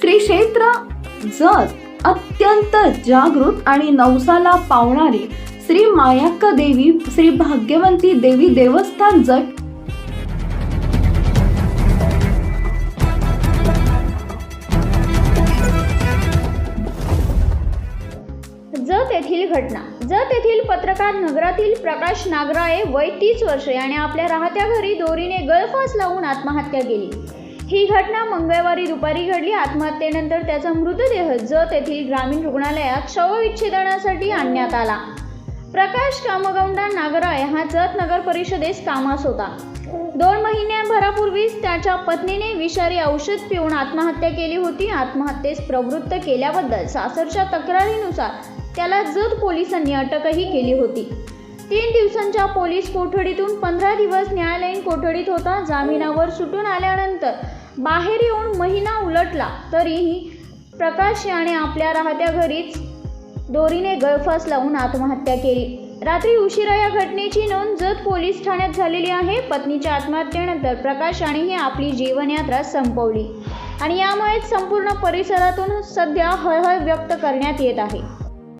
श्री क्षेत्र जत अत्यंत जागृत आणि नवसाला पावणारी श्री मायाक्का देवी श्री भाग्यवंती देवी देवस्थान जत जत येथील घटना. जत येथील पत्रकार नगरातील प्रकाश नागराळे वय 30 वर्षे याने आपल्या राहत्या घरी दोरीने गळफास लावून आत्महत्या केली. ही घटना मंगळवारी दुपारी घडली. आत्महत्येनंतर त्याचा मृतदेह जत येथील ग्रामीण रुग्णालयात शवविच्छेदनासाठी आणण्यात आला. प्रकाश कामगौंडा नागराळे हा जत नगर परिषदेस कामास होता. 2 महिन्यांभरापूर्वीच त्याच्या पत्नीने विषारी औषध पिऊन आत्महत्या केली होती. आत्महत्येस प्रवृत्त केल्याबद्दल सासरच्या तक्रारीनुसार त्याला जत पोलिसांनी अटकही केली होती. 3 दिवसांच्या पोलीस कोठडीतून 15 दिवस न्यायालयीन कोठडीत होता. जामिनावर सुटून आल्यानंतर बाहेर येऊन महिना उलटला तरीही प्रकाश याने आपल्या राहत्या घरीच दोरीने गळफास लावून आत्महत्या केली. रात्री उशिरा या घटनेची नोंद जत पोलीस ठाण्यात झालेली आहे. पत्नीच्या आत्महत्येनंतर प्रकाश यानेही आपली जीवनयात्रा संपवली आणि यामुळे संपूर्ण परिसरातून सध्या हळहळ व्यक्त करण्यात येत आहे.